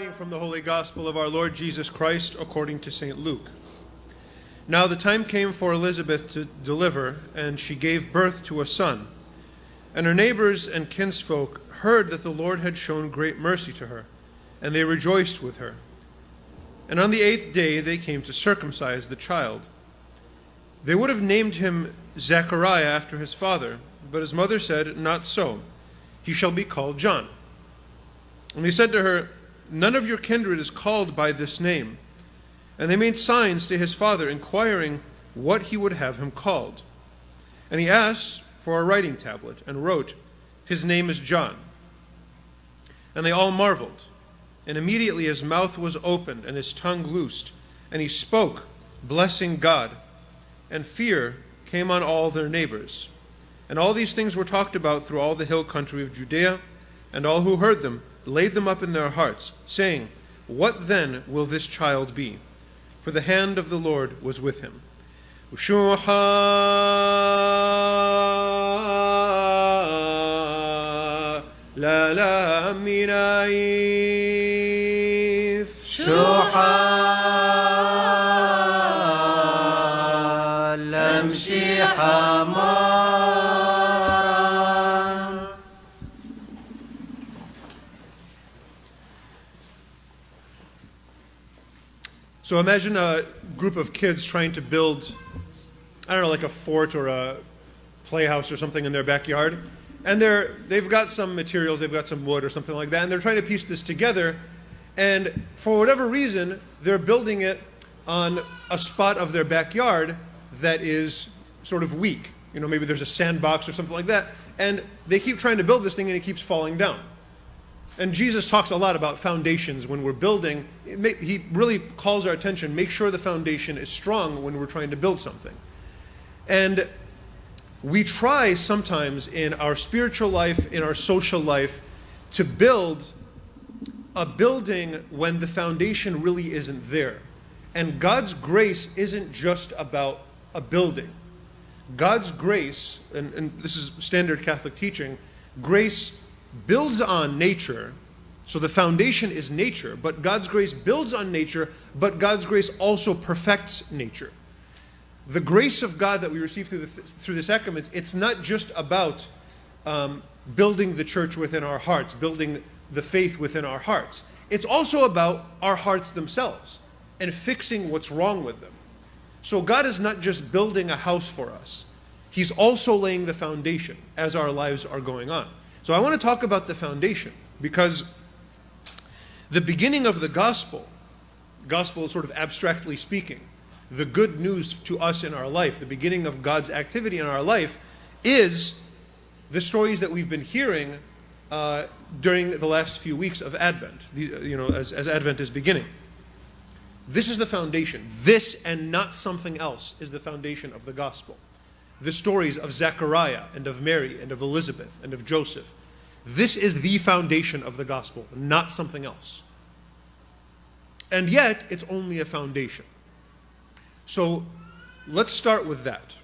Reading from the Holy Gospel of our Lord Jesus Christ according to St. Luke. Now the time came for Elizabeth to deliver, and she gave birth to a son. And her neighbors and kinsfolk heard that the Lord had shown great mercy to her, and they rejoiced with her. And on the 8th day they came to circumcise the child. They would have named him Zechariah after his father, but his mother said, "Not so. He shall be called John." And they said to her, "None of your kindred is called by this name." And they made signs to his father, inquiring what he would have him called. And he asked for a writing tablet, and wrote, "His name is John." And they all marveled. And immediately his mouth was opened, and his tongue loosed, and he spoke, blessing God. And fear came on all their neighbors. And all these things were talked about through all the hill country of Judea, and all who heard them laid them up in their hearts, saying, "What then will this child be?" For the hand of the Lord was with him. Ushuha la la minaif Shuha lamshi hamaran. So imagine a group of kids trying to build, I don't know, like a fort or a playhouse or something in their backyard. And they've got some materials, they've got some wood or something like that, and they're trying to piece this together. And for whatever reason, they're building it on a spot of their backyard that is sort of weak. You know, maybe there's a sandbox or something like that. And they keep trying to build this thing and it keeps falling down. And Jesus talks a lot about foundations when we're building. He really calls our attention, make sure the foundation is strong when we're trying to build something. And we try sometimes in our spiritual life, in our social life, to build a building when the foundation really isn't there. And God's grace isn't just about a building. God's grace, and this is standard Catholic teaching, grace builds on nature, so the foundation is nature, but God's grace builds on nature, but God's grace also perfects nature. The grace of God that we receive through the sacraments, it's not just about building the church within our hearts, building the faith within our hearts. It's also about our hearts themselves and fixing what's wrong with them. So God is not just building a house for us. He's also laying the foundation as our lives are going on. So I want to talk about the foundation, because the beginning of the gospel sort of abstractly speaking, the good news to us in our life, the beginning of God's activity in our life, is the stories that we've been hearing during the last few weeks of Advent, as Advent is beginning. This is the foundation. This and not something else is the foundation of the gospel. The stories of Zechariah and of Mary and of Elizabeth and of Joseph. This is the foundation of the gospel, not something else. And yet, it's only a foundation. So, let's start with that.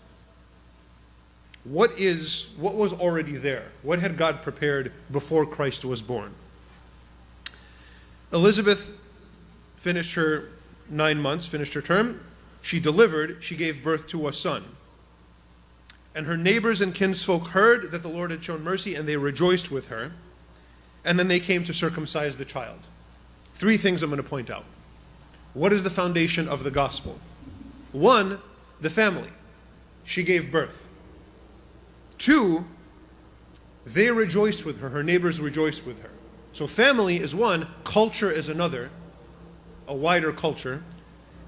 What was already there? What had God prepared before Christ was born? Elizabeth finished her 9 months, finished her term. She delivered, she gave birth to a son. And her neighbors and kinsfolk heard that the Lord had shown mercy, and they rejoiced with her. And then they came to circumcise the child. 3 things I'm going to point out. What is the foundation of the gospel? 1, the family. She gave birth. 2, they rejoiced with her. Her neighbors rejoiced with her. So family is 1, culture is another, a wider culture.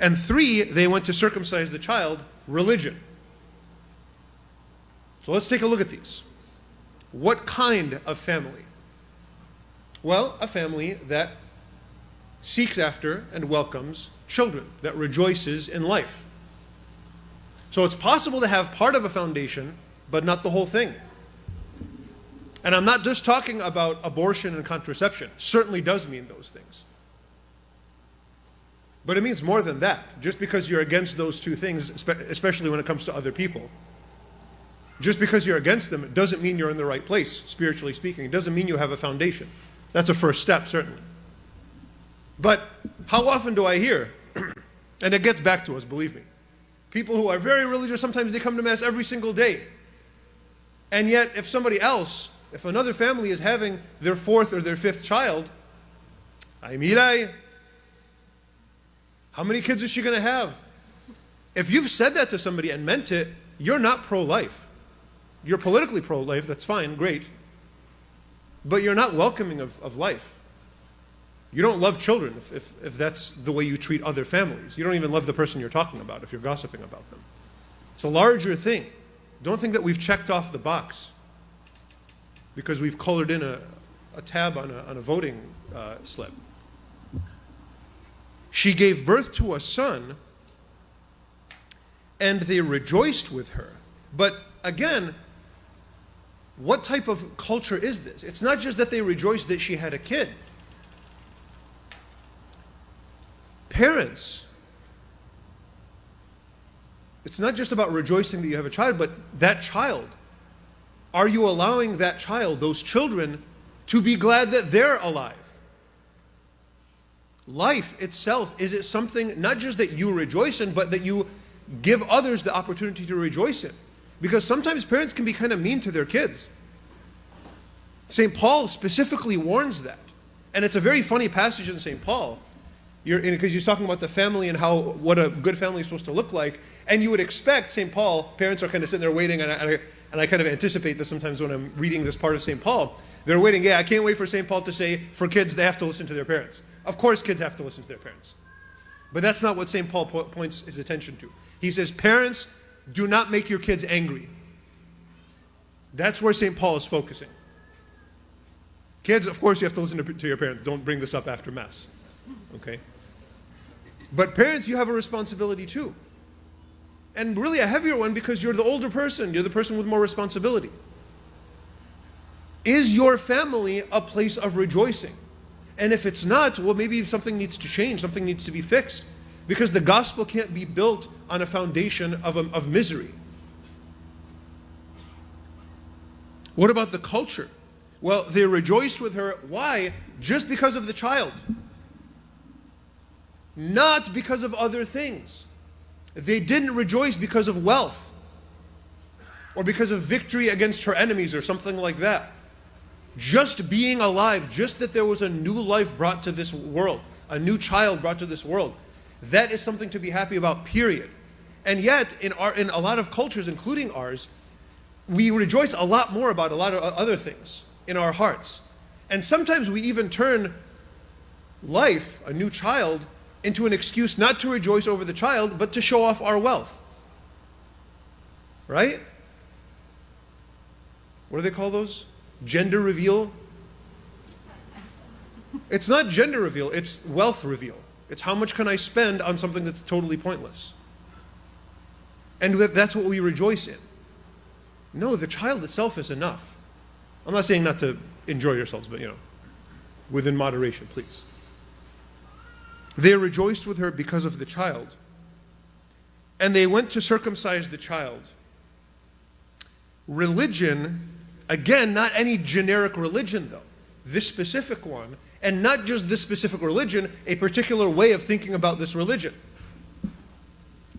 And 3, they went to circumcise the child, religion. So let's take a look at these. What kind of family? Well, a family that seeks after and welcomes children, that rejoices in life. So it's possible to have part of a foundation, but not the whole thing. And I'm not just talking about abortion and contraception. Certainly does mean those things. But it means more than that. Just because you're against those 2 things, especially when it comes to other people, just because you're against them, it doesn't mean you're in the right place, spiritually speaking. It doesn't mean you have a foundation. That's a first step, certainly. But how often do I hear, and it gets back to us, believe me, people who are very religious, sometimes they come to Mass every single day. And yet, if somebody else, if another family is having their fourth or their fifth child, ay miray, how many kids is she going to have? If you've said that to somebody and meant it, you're not pro-life. You're politically pro-life, that's fine, great. But you're not welcoming of life. You don't love children if that's the way you treat other families. You don't even love the person you're talking about if you're gossiping about them. It's a larger thing. Don't think that we've checked off the box because we've colored in a tab on a voting slip. She gave birth to a son, and they rejoiced with her. But again, what type of culture is this? It's not just that they rejoiced that she had a kid. Parents, it's not just about rejoicing that you have a child, but that child. Are you allowing that child, those children, to be glad that they're alive? Life itself, is it something not just that you rejoice in, but that you give others the opportunity to rejoice in? Because sometimes parents can be kind of mean to their kids. St. Paul specifically warns that. And it's a very funny passage in St. Paul, because he's talking about the family and what a good family is supposed to look like. And you would expect St. Paul, parents are kind of sitting there waiting, and I kind of anticipate this sometimes when I'm reading this part of St. Paul. They're waiting, I can't wait for St. Paul to say, for kids, they have to listen to their parents. Of course kids have to listen to their parents. But that's not what St. Paul points his attention to. He says, parents, do not make your kids angry. That's where St. Paul is focusing. Kids, of course you have to listen to your parents. Don't bring this up after Mass. Okay? But parents, you have a responsibility too. And really a heavier one because you're the older person. You're the person with more responsibility. Is your family a place of rejoicing? And if it's not, well, maybe something needs to change. Something needs to be fixed. Because the gospel can't be built on a foundation of misery. What about the culture? Well, they rejoiced with her. Why? Just because of the child. Not because of other things. They didn't rejoice because of wealth or because of victory against her enemies or something like that. Just being alive, just that there was a new life brought to this world, a new child brought to this world, that is something to be happy about, period. And yet, in a lot of cultures, including ours, we rejoice a lot more about a lot of other things in our hearts. And sometimes we even turn life, a new child, into an excuse not to rejoice over the child, but to show off our wealth. Right? What do they call those? Gender reveal? It's not gender reveal, it's wealth reveal. It's how much can I spend on something that's totally pointless. And that's what we rejoice in. No, the child itself is enough. I'm not saying not to enjoy yourselves, but within moderation, please. They rejoiced with her because of the child. And they went to circumcise the child. Religion, again, not any generic religion though. This specific one, and not just this specific religion, a particular way of thinking about this religion.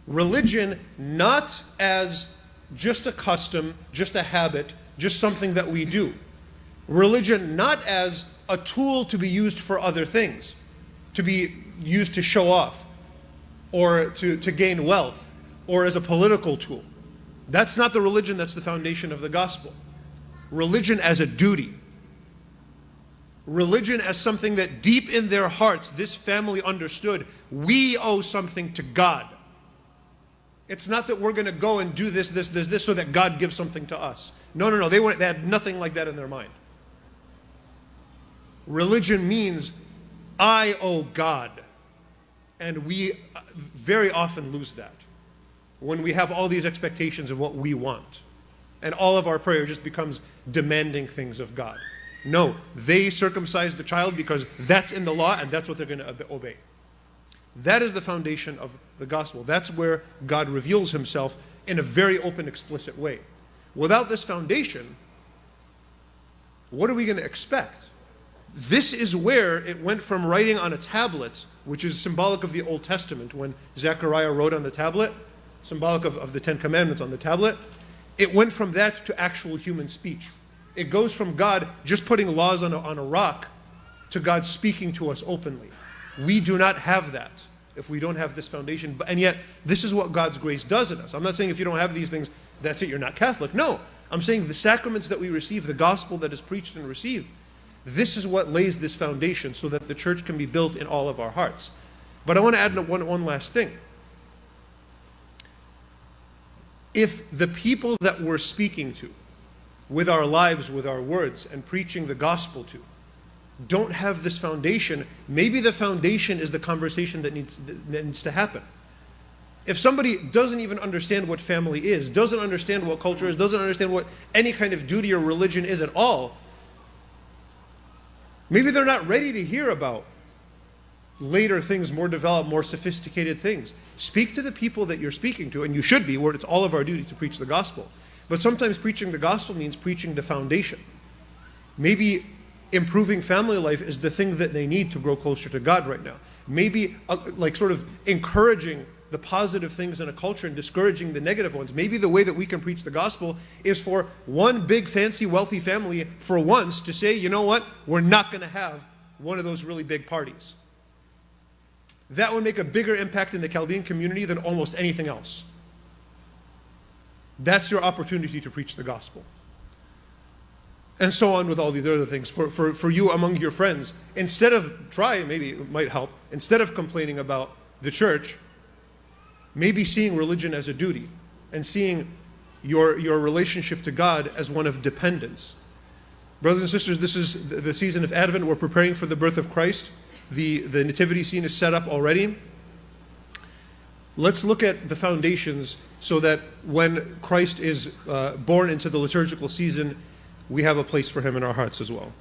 Religion not as just a custom, just a habit, just something that we do. Religion not as a tool to be used for other things, to be used to show off, or to gain wealth, or as a political tool. That's not the religion that's the foundation of the gospel. Religion as a duty. Religion as something that deep in their hearts, this family understood, we owe something to God. It's not that we're going to go and do this, so that God gives something to us. No. They had nothing like that in their mind. Religion means, I owe God. And we very often lose that when we have all these expectations of what we want. And all of our prayer just becomes demanding things of God. No, they circumcised the child because that's in the law and that's what they're going to obey. That is the foundation of the gospel. That's where God reveals himself in a very open, explicit way. Without this foundation, what are we going to expect? This is where it went from writing on a tablet, which is symbolic of the Old Testament, when Zechariah wrote on the tablet, symbolic of the Ten Commandments on the tablet. It went from that to actual human speech. It goes from God just putting laws on a rock to God speaking to us openly. We do not have that if we don't have this foundation. And yet, this is what God's grace does in us. I'm not saying if you don't have these things, that's it, you're not Catholic. No, I'm saying the sacraments that we receive, the gospel that is preached and received, this is what lays this foundation so that the church can be built in all of our hearts. But I want to add one last thing. If the people that we're speaking to, with our lives, with our words, and preaching the gospel to, don't have this foundation, maybe the foundation is the conversation that needs to happen. If somebody doesn't even understand what family is, doesn't understand what culture is, doesn't understand what any kind of duty or religion is at all, maybe they're not ready to hear about later things, more developed, more sophisticated things. Speak to the people that you're speaking to, and you should be, where it's all of our duty to preach the gospel. But sometimes preaching the gospel means preaching the foundation. Maybe improving family life is the thing that they need to grow closer to God right now. Maybe like sort of encouraging the positive things in a culture and discouraging the negative ones. Maybe the way that we can preach the gospel is for one big, fancy, wealthy family for once to say, you know what, we're not going to have one of those really big parties. That would make a bigger impact in the Chaldean community than almost anything else. That's your opportunity to preach the gospel. And so on with all the other things. For you among your friends, instead of, maybe it might help, instead of complaining about the church, maybe seeing religion as a duty and seeing your relationship to God as one of dependence. Brothers and sisters, this is the season of Advent. We're preparing for the birth of Christ. The nativity scene is set up already. Let's look at the foundations so that when Christ is born into the liturgical season, we have a place for him in our hearts as well.